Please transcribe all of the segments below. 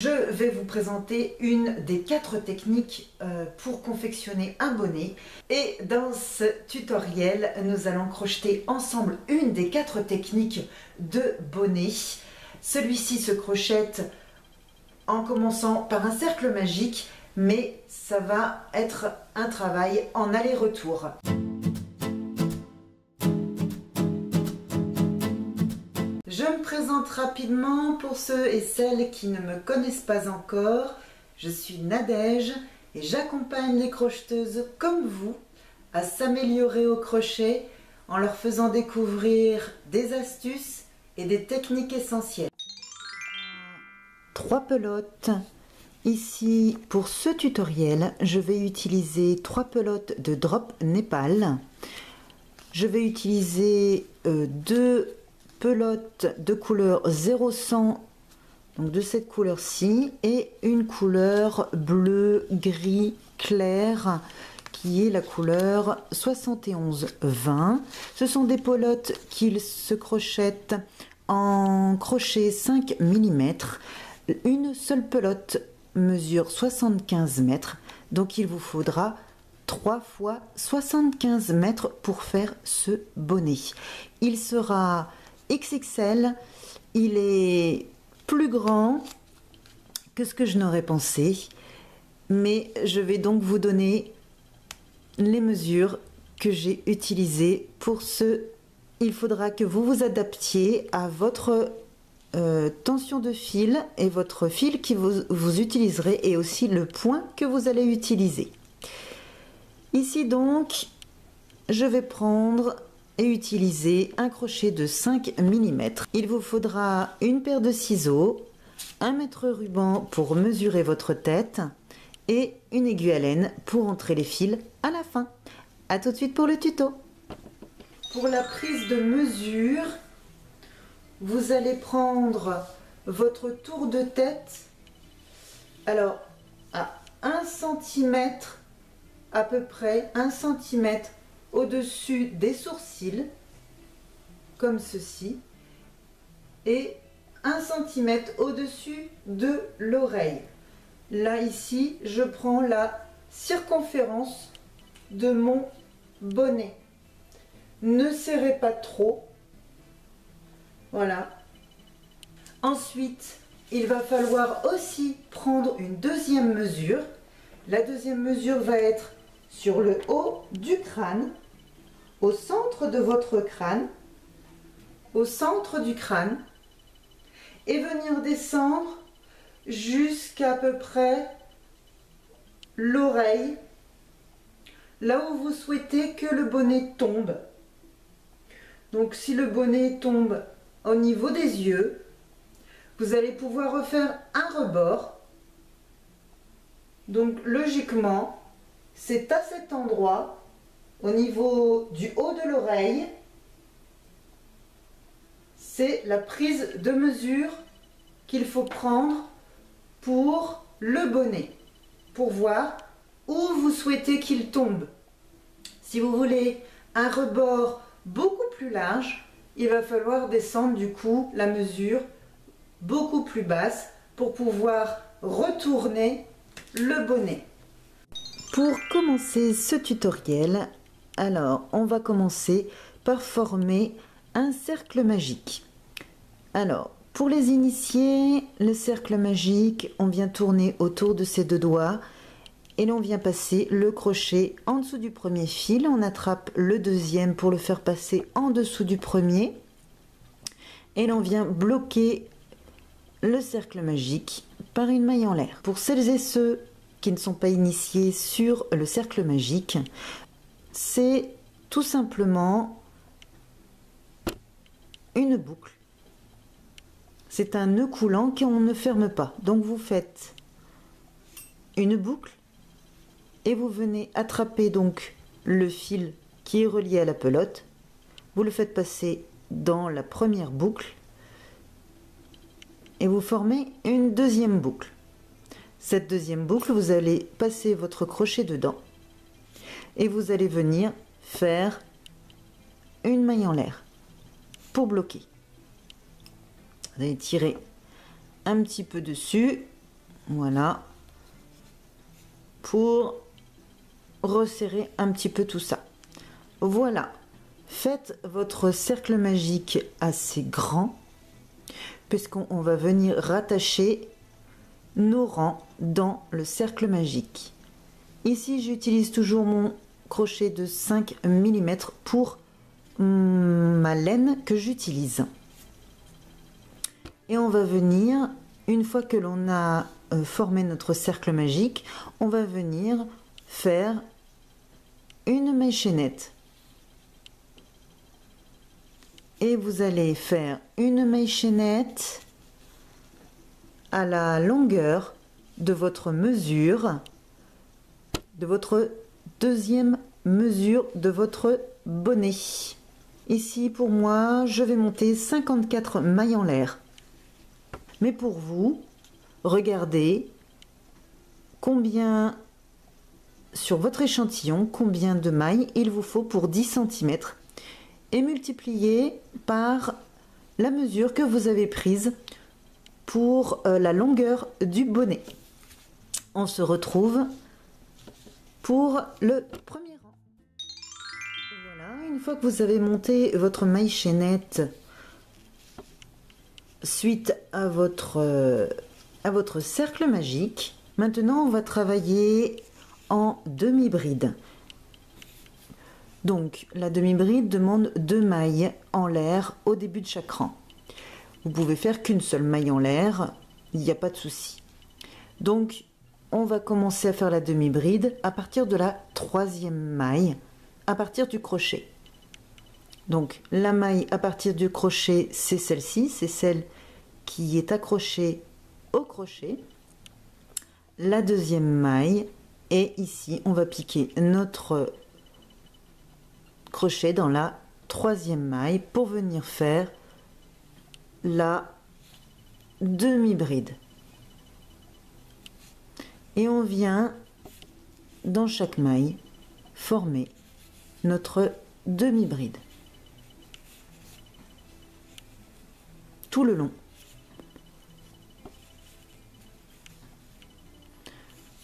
Je vais vous présenter une des 4 techniques pour confectionner un bonnet. Et dans ce tutoriel, nous allons crocheter ensemble une des 4 techniques de bonnet. Celui-ci se crochette en commençant par un cercle magique, mais ça va être un travail en aller-retour. Je me présente rapidement pour ceux et celles qui ne me connaissent pas encore. Je suis Nadège et j'accompagne les crocheteuses comme vous à s'améliorer au crochet en leur faisant découvrir des astuces et des techniques essentielles. 3 pelotes. Ici, pour ce tutoriel, je vais utiliser 3 pelotes de Drop Népal. Je vais utiliser 2 pelote de couleur 0100, donc de cette couleur-ci, et une couleur bleu gris clair qui est la couleur 71-20. Ce sont des pelotes qui se crochettent en crochet 5 mm. Une seule pelote mesure 75 mètres, donc il vous faudra 3 fois 75 mètres pour faire ce bonnet. Il sera XXL, il est plus grand que ce que je n'aurais pensé, mais je vais donc vous donner les mesures que j'ai utilisées pour ce. Il faudra que vous vous adaptiez à votre tension de fil et votre fil que vous utiliserez, et aussi le point que vous allez utiliser. Ici donc, je vais prendre et utiliser un crochet de 5 mm. Il vous faudra une paire de ciseaux, un mètre ruban pour mesurer votre tête et une aiguille à laine pour entrer les fils à la fin. A tout de suite pour le tuto. Pour la prise de mesure, vous allez prendre votre tour de tête, alors à 1 cm à peu près, 1 cm au-dessus des sourcils, comme ceci, et 1 cm au-dessus de l'oreille. Là, ici, je prends la circonférence de mon bonnet. Ne serrez pas trop. Voilà. Ensuite, il va falloir aussi prendre une deuxième mesure. La deuxième mesure va être sur le haut du crâne, au centre de votre crâne, au centre du crâne, et venir descendre jusqu'à peu près l'oreille, là où vous souhaitez que le bonnet tombe. Donc si le bonnet tombe au niveau des yeux, vous allez pouvoir refaire un rebord. Donc logiquement, c'est à cet endroit, au niveau du haut de l'oreille, c'est la prise de mesure qu'il faut prendre pour le bonnet, pour voir où vous souhaitez qu'il tombe. Si vous voulez un rebord beaucoup plus large, il va falloir descendre du coup la mesure beaucoup plus basse pour pouvoir retourner le bonnet. Pour commencer ce tutoriel, alors on va commencer par former un cercle magique. Alors pour les initiés, le cercle magique, on vient tourner autour de ses 2 doigts et l'on vient passer le crochet en dessous du premier fil. On attrape le deuxième pour le faire passer en dessous du premier et l'on vient bloquer le cercle magique par une maille en l'air. Pour celles et ceux qui ne sont pas initiés sur le cercle magique, c'est tout simplement une boucle. C'est un nœud coulant qu'on ne ferme pas. Donc vous faites une boucle et vous venez attraper donc le fil qui est relié à la pelote. Vous le faites passer dans la première boucle et vous formez une deuxième boucle. Cette deuxième boucle, vous allez passer votre crochet dedans et vous allez venir faire une maille en l'air pour bloquer. Vous allez tirer un petit peu dessus Voilà, pour resserrer un petit peu tout ça. Voilà, faites votre cercle magique assez grand, puisqu'on va venir rattacher nos rangs dans le cercle magique. Ici, j'utilise toujours mon crochet de 5 mm pour ma laine que j'utilise. Et on va venir, une fois que l'on a formé notre cercle magique, on va venir faire une maille chaînette. Et vous allez faire une maille chaînette à la longueur de votre mesure, de votre deuxième mesure de votre bonnet. Ici, pour moi, je vais monter 54 mailles en l'air. Mais pour vous, regardez combien, sur votre échantillon, combien de mailles il vous faut pour 10 cm et multipliez par la mesure que vous avez prise pour la longueur du bonnet. On se retrouve pour le premier rang. Voilà, une fois que vous avez monté votre maille chaînette suite à votre cercle magique, maintenant on va travailler en demi-bride. Donc la demi-bride demande 2 mailles en l'air au début de chaque rang. Vous pouvez faire qu'une seule maille en l'air, il n'y a pas de souci. Donc on va commencer à faire la demi-bride à partir de la 3e maille, à partir du crochet. Donc la maille à partir du crochet, c'est celle-ci, c'est celle qui est accrochée au crochet. La 2e maille, et ici on va piquer notre crochet dans la 3e maille pour venir faire la demi-bride. Et on vient dans chaque maille former notre demi-bride tout le long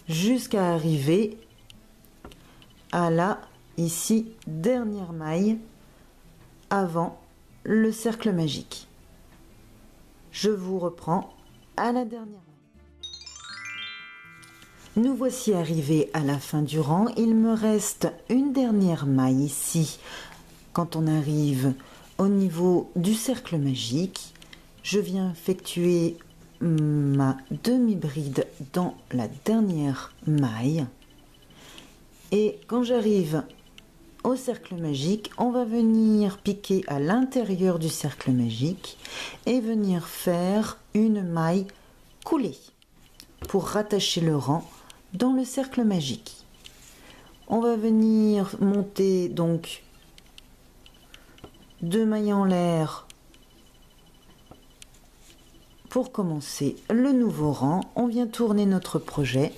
jusqu'à arriver à la ici dernière maille avant le cercle magique. Je vous reprends à la dernière maille. Nous voici arrivés à la fin du rang. Il me reste une dernière maille ici. Quand on arrive au niveau du cercle magique, je viens effectuer ma demi-bride dans la dernière maille. Et quand j'arrive au cercle magique, on va venir piquer à l'intérieur du cercle magique et venir faire une maille coulée pour rattacher le rang dans le cercle magique. On va venir monter donc 2 mailles en l'air pour commencer le nouveau rang. On vient tourner notre projet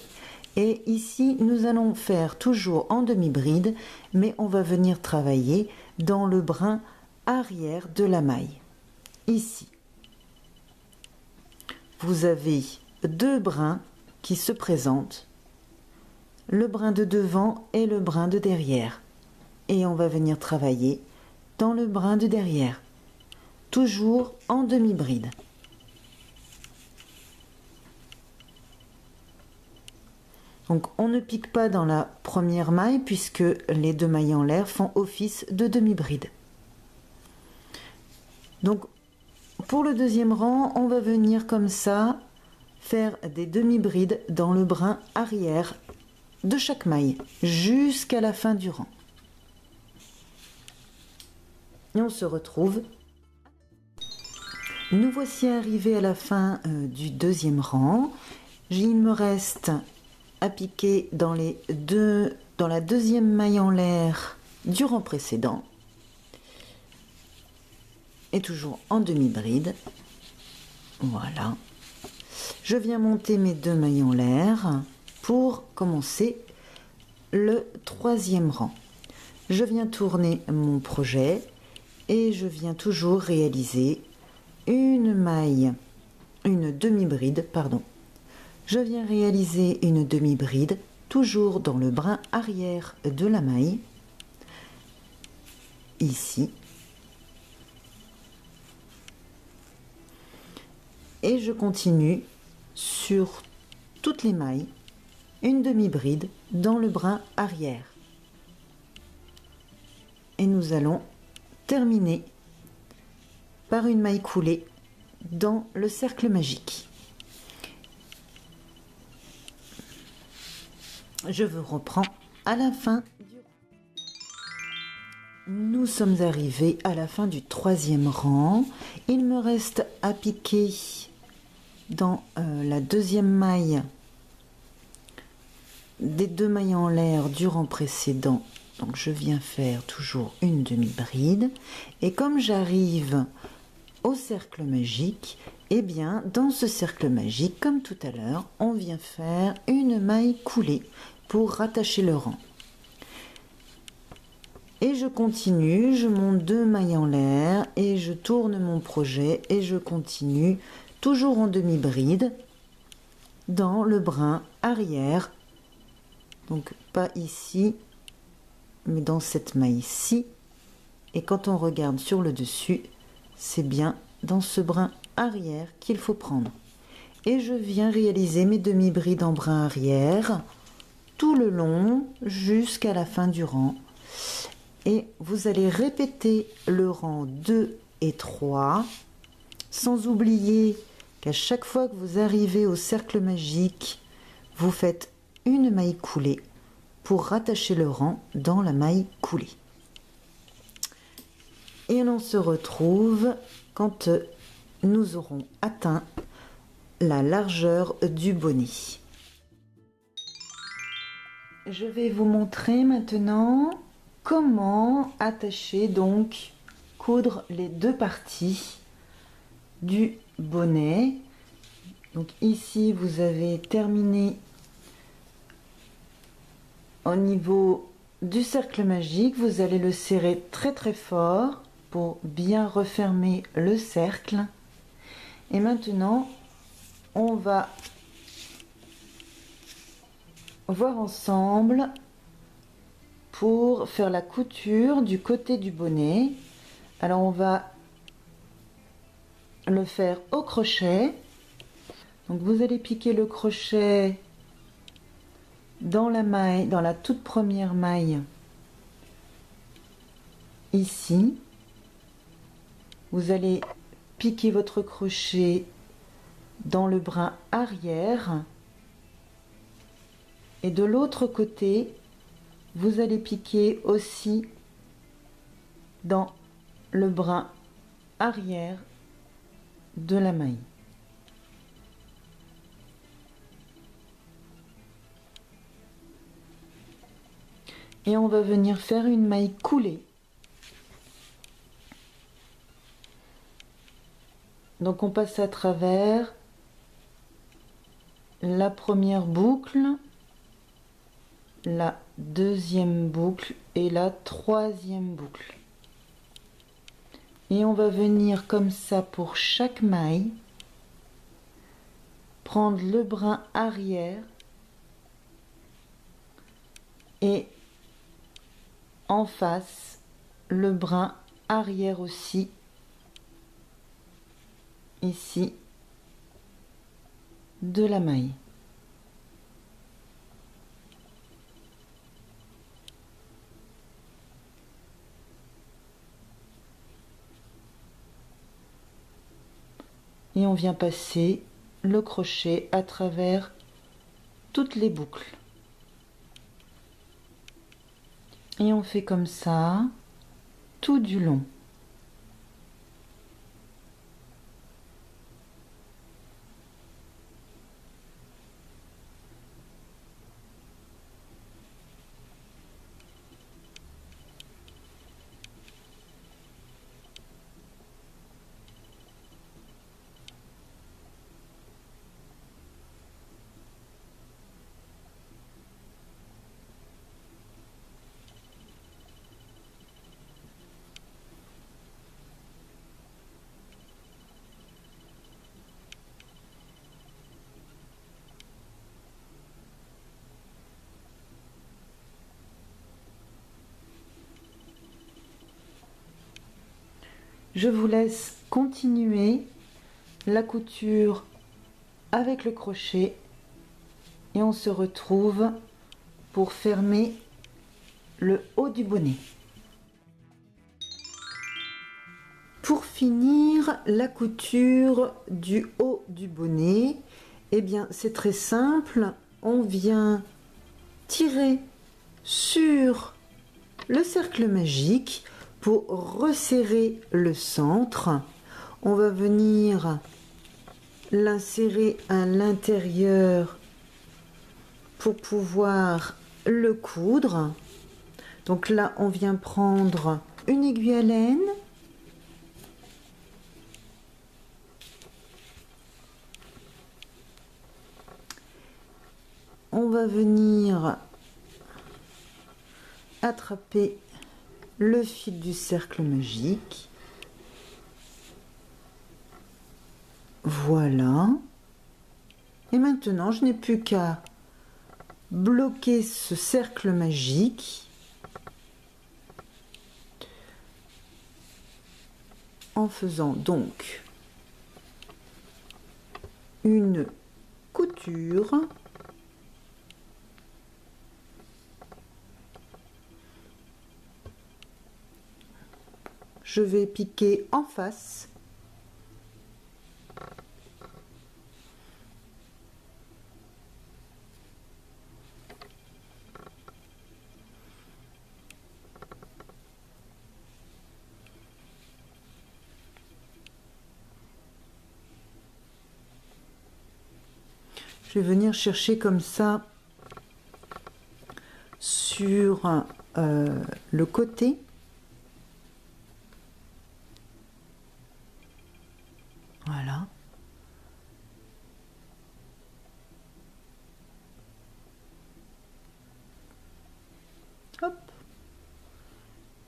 et ici nous allons faire toujours en demi-bride, mais on va venir travailler dans le brin arrière de la maille. Ici vous avez 2 brins qui se présentent, le brin de devant et le brin de derrière, et on va venir travailler dans le brin de derrière, toujours en demi-bride. Donc on ne pique pas dans la première maille puisque les 2 mailles en l'air font office de demi-bride. Donc pour le deuxième rang, on va venir comme ça faire des demi-brides dans le brin arrière de chaque maille jusqu'à la fin du rang. Et on se retrouve. Nous voici arrivés à la fin du deuxième rang. Il me reste à piquer dans la 2e maille en l'air du rang précédent. Et toujours en demi-bride. Voilà. Je viens monter mes 2 mailles en l'air pour commencer le 3e rang. Je viens tourner mon projet et je viens toujours réaliser une demi-bride, Je viens réaliser une demi-bride, toujours dans le brin arrière de la maille, ici. Et je continue sur toutes les mailles, une demi-bride dans le brin arrière. Et nous allons terminer par une maille coulée dans le cercle magique. Je vous reprends à la fin. Nous sommes arrivés à la fin du 3e rang. Il me reste à piquer dans la 2e maille des 2 mailles en l'air du rang précédent. Donc je viens faire toujours une demi-bride. Et comme j'arrive au cercle magique, et bien dans ce cercle magique, comme tout à l'heure, on vient faire une maille coulée pour rattacher le rang. Et je continue, je monte 2 mailles en l'air et je tourne mon projet et je continue toujours en demi-bride dans le brin arrière. Donc pas ici, mais dans cette maille-ci. Et quand on regarde sur le dessus, c'est bien dans ce brin arrière qu'il faut prendre. Et je viens réaliser mes demi-brides en brin arrière tout le long jusqu'à la fin du rang. Et vous allez répéter le rang 2 et 3, sans oublier qu'à chaque fois que vous arrivez au cercle magique, vous faites une maille coulée pour rattacher le rang dans la maille coulée. Et l'on se retrouve quand nous aurons atteint la largeur du bonnet. Je vais vous montrer maintenant comment attacher, donc coudre les 2 parties du bonnet. Donc ici vous avez terminé au niveau du cercle magique, vous allez le serrer très très fort pour bien refermer le cercle. Et maintenant on va voir ensemble pour faire la couture du côté du bonnet. Alors on va le faire au crochet. Donc vous allez piquer le crochet dans la maille, dans la toute première maille ici. Vous allez piquer votre crochet dans le brin arrière et de l'autre côté vous allez piquer aussi dans le brin arrière de la maille. Et on va venir faire une maille coulée. Donc on passe à travers la première boucle, la 2e boucle et la 3e boucle. Et on va venir comme ça pour chaque maille, prendre le brin arrière et en face le brin arrière aussi, ici, de la maille. Et on vient passer le crochet à travers toutes les boucles. Et on fait comme ça tout du long. Je vous laisse continuer la couture avec le crochet et on se retrouve pour fermer le haut du bonnet. Pour finir la couture du haut du bonnet, eh bien c'est très simple, on vient tirer sur le cercle magique pour resserrer le centre. On va venir l'insérer à l'intérieur pour pouvoir le coudre. Donc là, on vient prendre une aiguille à laine. On va venir attraper le fil du cercle magique. Voilà. Et maintenant, je n'ai plus qu'à bloquer ce cercle magique en faisant donc une couture je vais piquer en face je vais venir chercher comme ça sur le côté. Voilà. Hop.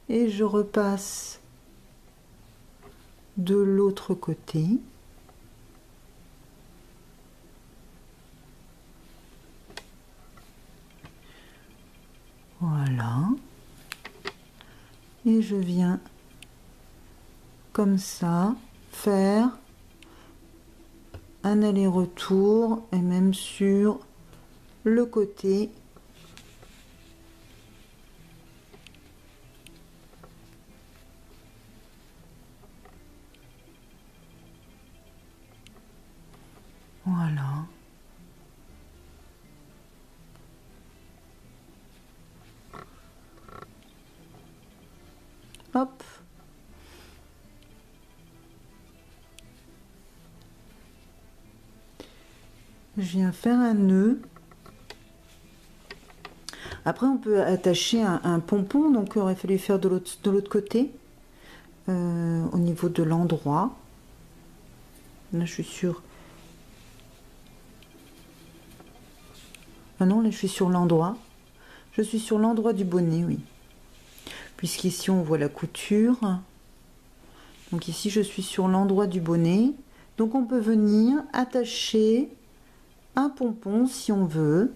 Et je repasse de l'autre côté. Voilà. Et je viens comme ça faire un aller-retour et même sur le côté. Voilà. Hop. Je viens faire un nœud. Après, on peut attacher un pompon, donc il aurait fallu faire de l'autre côté, au niveau de l'endroit. Là, je suis sûre. Ah non, là, je suis sur l'endroit. Je suis sur l'endroit du bonnet, oui. Puisqu'ici, on voit la couture. Donc ici, je suis sur l'endroit du bonnet. Donc, on peut venir attacher un pompon si on veut.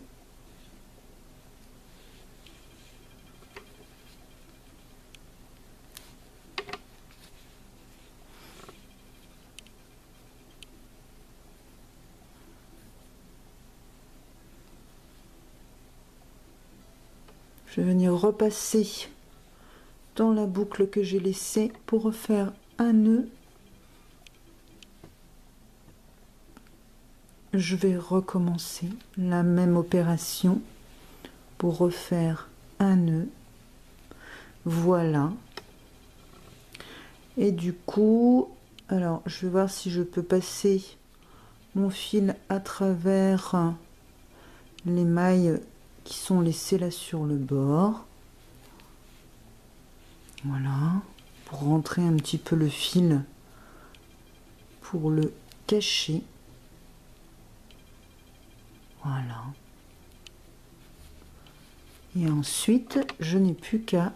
Je vais venir repasser dans la boucle que j'ai laissée pour refaire un nœud. Je vais recommencer la même opération pour refaire un nœud. Voilà. Et du coup, alors je vais voir si je peux passer mon fil à travers les mailles qui sont laissées là sur le bord. Voilà, pour rentrer un petit peu le fil, pour le cacher. Voilà. Et ensuite, je n'ai plus qu'à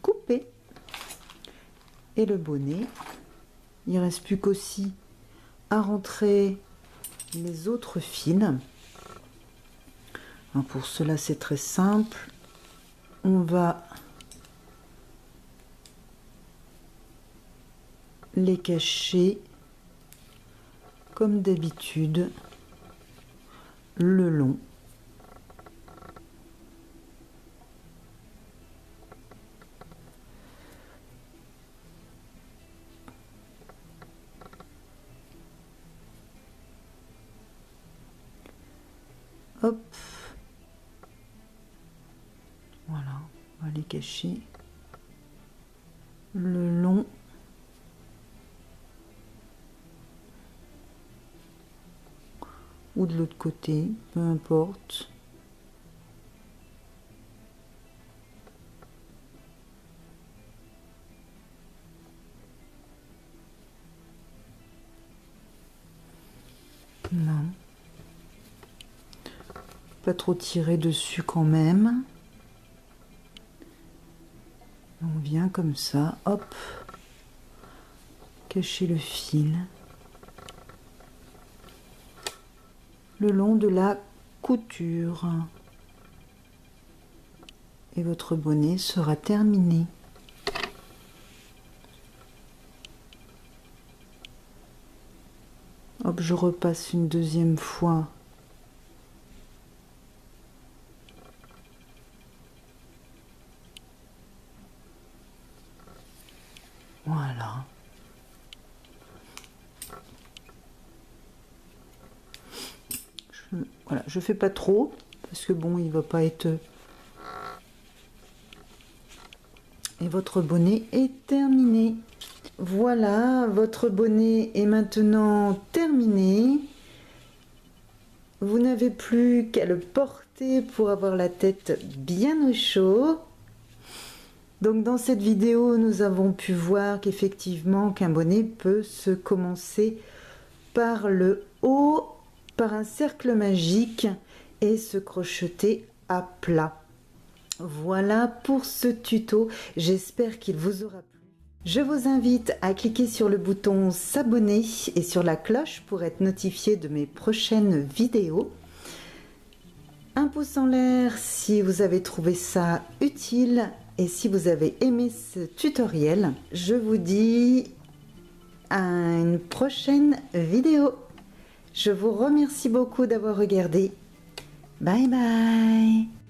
couper. Et le bonnet, il ne reste plus qu'aussi à rentrer les autres fils. Alors pour cela, c'est très simple. On va les cacher comme d'habitude le long. Hop, voilà, on va les cacher le long ou de l'autre côté, peu importe. Non. Pas trop tirer dessus quand même. On vient comme ça, hop, cacher le fil le long de la couture et votre bonnet sera terminé. Hop, je repasse une deuxième fois. Voilà. Voilà, je fais pas trop parce que bon, il va pas être. Et votre bonnet est terminé. Voilà, votre bonnet est maintenant terminé. Vous n'avez plus qu'à le porter pour avoir la tête bien au chaud. Donc dans cette vidéo, nous avons pu voir qu'effectivement qu'un bonnet peut se commencer par le haut, par un cercle magique et se crocheter à plat. Voilà pour ce tuto, j'espère qu'il vous aura plu. Je vous invite à cliquer sur le bouton s'abonner et sur la cloche pour être notifié de mes prochaines vidéos. Un pouce en l'air si vous avez trouvé ça utile et si vous avez aimé ce tutoriel. Je vous dis à une prochaine vidéo. Je vous remercie beaucoup d'avoir regardé. Bye bye.